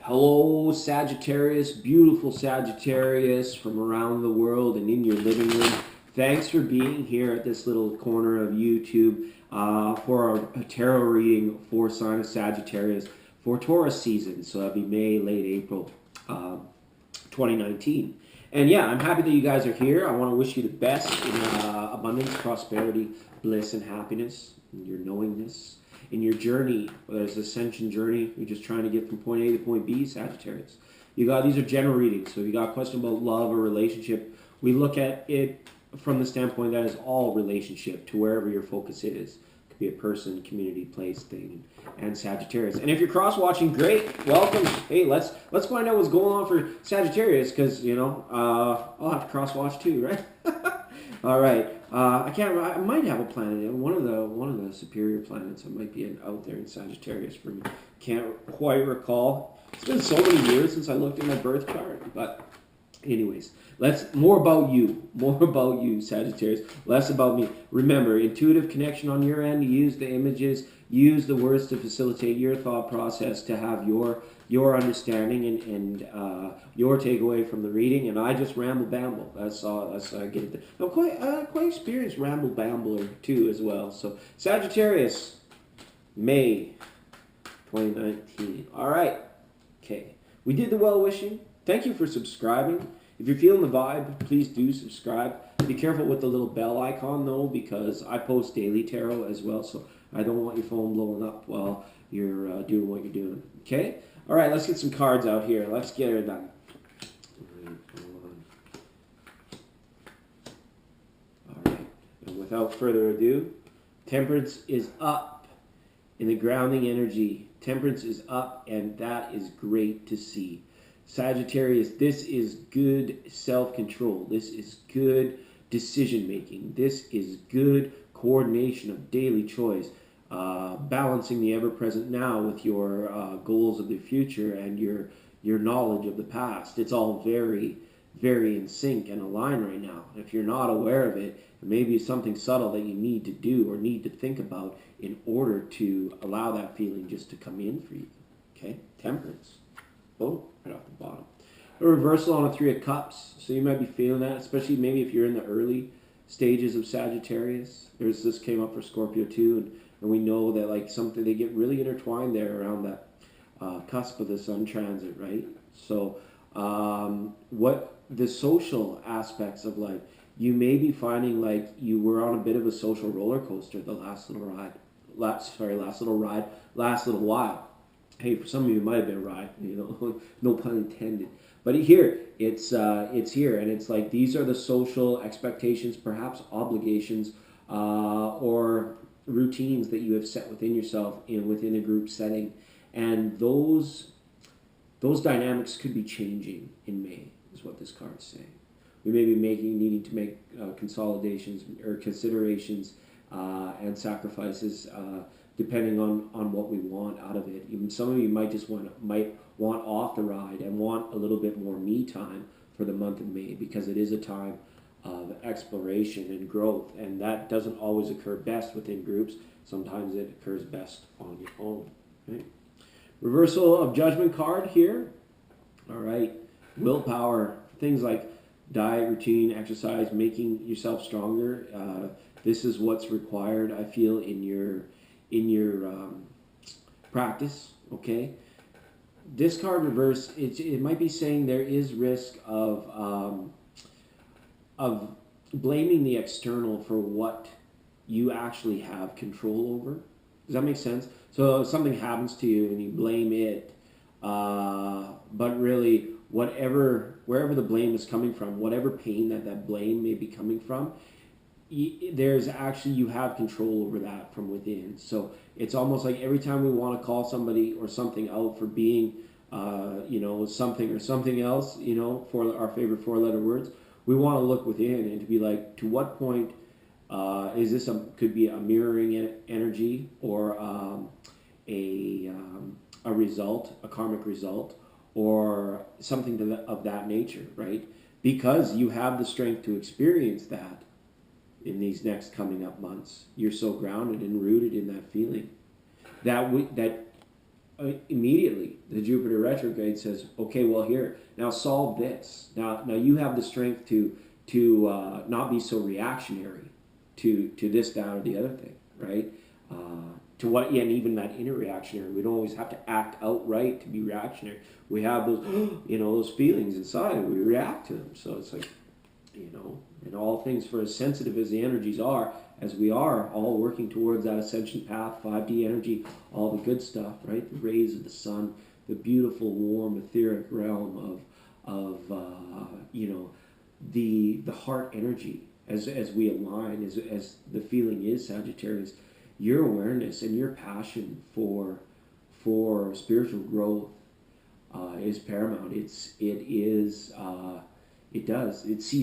Hello, Sagittarius, beautiful Sagittarius from around the world and in your living room. Thanks for being here at this little corner of YouTube for a tarot reading for sign of Sagittarius for Taurus season. So that'll be May, late April 2019. And yeah, I'm happy that you guys are here. I want to wish you the best in abundance, prosperity, bliss, and happiness, in your knowingness, in your journey, whether it's ascension journey, you're just trying to get from point A to point B, Sagittarius. These are general readings. So if you got a question about love or relationship, we look at it from the standpoint that is all relationship to wherever your focus is. It could be a person, community, place, thing, and Sagittarius. And if you're cross watching, great, welcome. Hey, let's find out what's going on for Sagittarius, because I'll have to cross watch too, right? All right. I might have a planet. One of the superior planets. I might be out there in Sagittarius for me. Can't quite recall. It's been so many years since I looked at my birth chart. But, anyways, more about you, Sagittarius. Less about me. Remember, intuitive connection on your end. Use the images. Use the words to facilitate your thought process to have your understanding and your takeaway from the reading. And I just ramble bamble. That's all. I get it. I'm quite experienced ramble bambler too as well. So Sagittarius, May 2019. All right. Okay. We did the well wishing. Thank you for subscribing. If you're feeling the vibe, please do subscribe. Be careful with the little bell icon though, because I post daily tarot as well. So I don't want your phone blowing up while you're doing what you're doing. Okay? All right, let's get some cards out here. Let's get it done. All right. And without further ado, Temperance is up in the grounding energy. Temperance is up, and that is great to see. Sagittarius, this is good self-control. This is good decision-making. This is good coordination of daily choice. Balancing the ever-present now with your goals of the future and your knowledge of the past. It's all very, very in sync and aligned right now. If you're not aware of it, maybe it's something subtle that you need to do or need to think about in order to allow that feeling just to come in for you. Okay? Temperance. Oh, right off the bottom. A reversal on a Three of Cups. So you might be feeling that, especially maybe if you're in the early stages of Sagittarius. This came up for Scorpio too, and we know that like something, they get really intertwined there around that cusp of the sun transit, right? So what the social aspects of life, you may be finding like you were on a bit of a social roller coaster the last little while. Hey, for some of you, it might have been a ride, no pun intended. But here, it's here, and it's like these are the social expectations, perhaps obligations, or routines that you have set within yourself within a group setting, and those dynamics could be changing in May, is what this card's saying. We may be needing to make consolidations or considerations and sacrifices depending on what we want out of it. Even some of you might want off the ride and want a little bit more me time for the month of May, because it is a time of exploration and growth, and that doesn't always occur best within groups. Sometimes it occurs best on your own. Right? Reversal of Judgment card here. All right, willpower, things like diet, routine, exercise, making yourself stronger. This is what's required, I feel, in your practice. Okay, this card reverse, it might be saying there is risk of blaming the external for what you actually have control over. Does that make sense? So if something happens to you and you blame it, but really wherever the blame is coming from, whatever pain that blame may be coming from, there's actually, you have control over that from within. So it's almost like every time we want to call somebody or something out for being something or something else, for our favorite four-letter words, we want to look within and to be like, to what point is this could be a mirroring energy or a result, a karmic result, or something of that nature, right? Because you have the strength to experience that in these next coming up months. You're so grounded and rooted in that feeling that immediately the Jupiter retrograde says, okay, well, here, now solve this. Now you have the strength to not be so reactionary to this, that, or the other thing, right? To what, yeah, and even that inner reactionary. We don't always have to act outright to be reactionary. We have those, those feelings inside. We react to them. So it's like, and all things, for as sensitive as the energies are, as we are all working towards that ascension path, 5D energy, all the good stuff, right? The rays of the sun, the beautiful, warm, etheric realm of the heart energy. As we align, as the feeling is, Sagittarius, your awareness and your passion for spiritual growth is paramount. It sees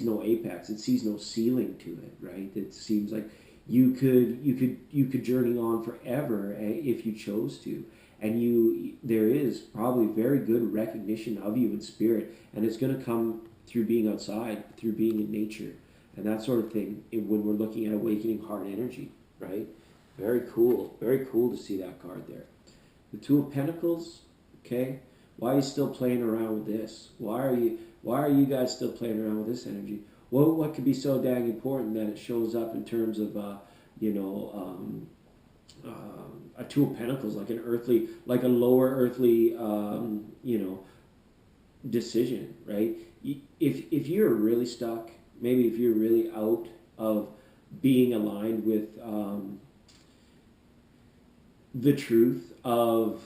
no apex. It sees no ceiling to it, right? It seems like you could journey on forever if you chose to, and there is probably very good recognition of you in spirit, and it's going to come through being outside, through being in nature, and that sort of thing. When we're looking at awakening heart energy, right? Very cool to see that card there. The Two of Pentacles. Okay, why are you still playing around with this? Why are you guys still playing around with this energy? What could be so dang important that it shows up in terms of a Two of Pentacles, like a lower earthly decision, right? If you're really stuck, maybe if you're really out of being aligned with the truth of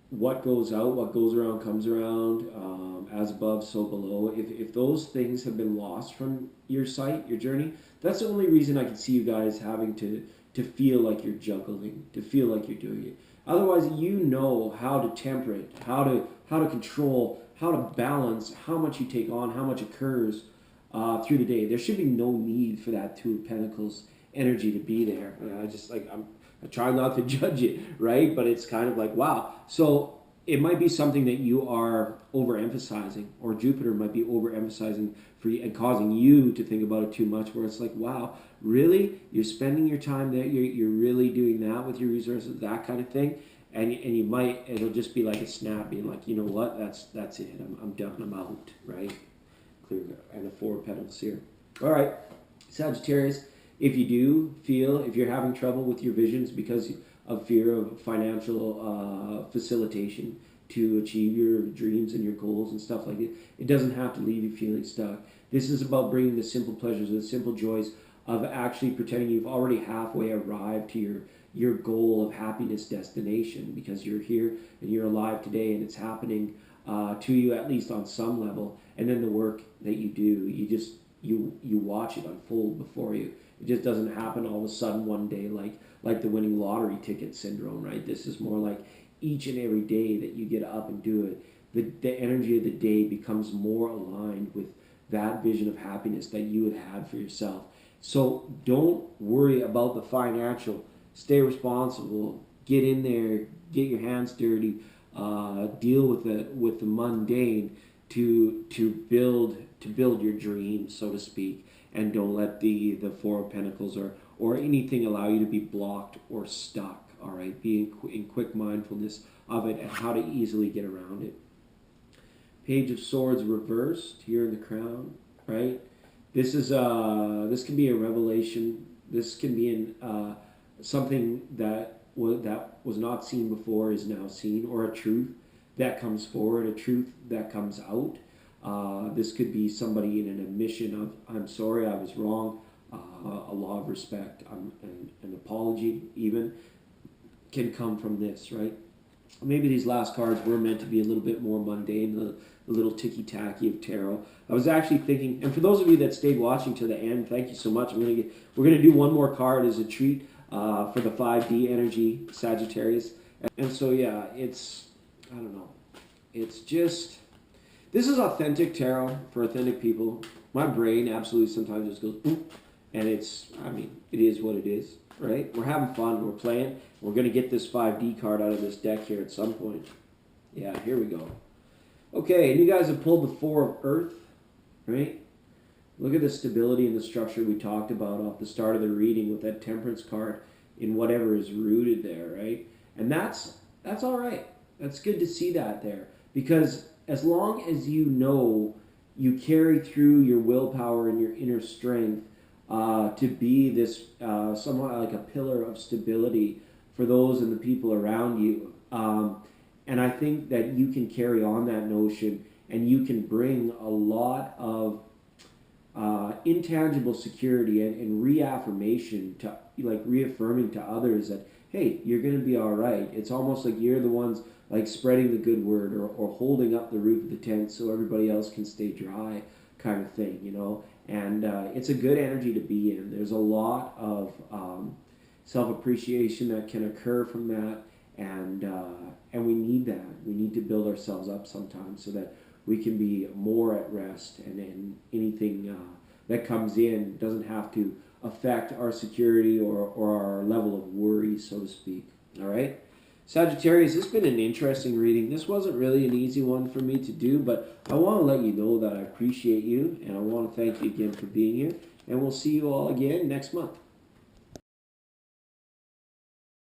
what goes out, what goes around comes around, as above, so below. If those things have been lost from your sight, your journey, that's the only reason I can see you guys having to feel like you're juggling, to feel like you're doing it. Otherwise, you know how to temper it, how to control, how to balance how much you take on, how much occurs through the day. There should be no need for that Two of Pentacles energy to be there. I try not to judge it, right? But it's kind of like, wow. So it might be something that you are overemphasizing, or Jupiter might be overemphasizing for you and causing you to think about it too much, where it's like, wow, really? You're spending your time there? You're really doing that with your resources, that kind of thing? And it'll just be like a snap, being like, you know what? That's it. I'm done. I'm out, right? Clear. And the Four of Pentacles here. All right, Sagittarius. If you're having trouble with your visions because of fear of financial facilitation to achieve your dreams and your goals and stuff like that, it doesn't have to leave you feeling stuck. This is about bringing the simple pleasures, the simple joys of actually pretending you've already halfway arrived to your goal of happiness destination, because you're here and you're alive today, and it's happening to you at least on some level. And then the work that you do, you watch it unfold before you. It just doesn't happen all of a sudden one day like the winning lottery ticket syndrome, right? This is more like each and every day that you get up and do it, the energy of the day becomes more aligned with that vision of happiness that you had for yourself. So don't worry about the financial. Stay responsible. Get in there. Get your hands dirty. Deal with the mundane to build your dreams, so to speak. And don't let the Four of Pentacles or anything allow you to be blocked or stuck. All right, be in quick mindfulness of it and how to easily get around it. Page of Swords reversed here in the crown. Right, this can be a revelation. This can be in something that was not seen before is now seen, or a truth that comes forward, a truth that comes out. This could be somebody in an admission of, I'm sorry, I was wrong, a law of respect, an apology even can come from this, right? Maybe these last cards were meant to be a little bit more mundane, the little ticky-tacky of tarot. I was actually thinking, and for those of you that stayed watching to the end, thank you so much. We're gonna do one more card as a treat for the 5D energy, Sagittarius. And so yeah, I don't know, it's just, this is authentic tarot for authentic people. My brain absolutely sometimes just goes, oop, and it is what it is, right? We're having fun, we're playing. We're going to get this 5D card out of this deck here at some point. Yeah, here we go. Okay, and you guys have pulled the Four of Earth, right? Look at the stability and the structure we talked about off the start of the reading with that Temperance card in whatever is rooted there, right? And that's all right. That's good to see that there, because as long as you know you carry through your willpower and your inner strength to be this somewhat like a pillar of stability for those and the people around you. And I think that you can carry on that notion and you can bring a lot of intangible security and reaffirmation to, like, reaffirming to others that, hey, you're going to be all right. It's almost like you're the ones like spreading the good word, or holding up the roof of the tent so everybody else can stay dry, kind of thing, you know. And it's a good energy to be in. There's a lot of self-appreciation that can occur from that, and we need that. We need to build ourselves up sometimes so that we can be more at rest, and anything that comes in doesn't have to affect our security or our level of worry, so to speak. All right? Sagittarius, this has been an interesting reading. This wasn't really an easy one for me to do, but I want to let you know that I appreciate you, and I want to thank you again for being here, and we'll see you all again next month.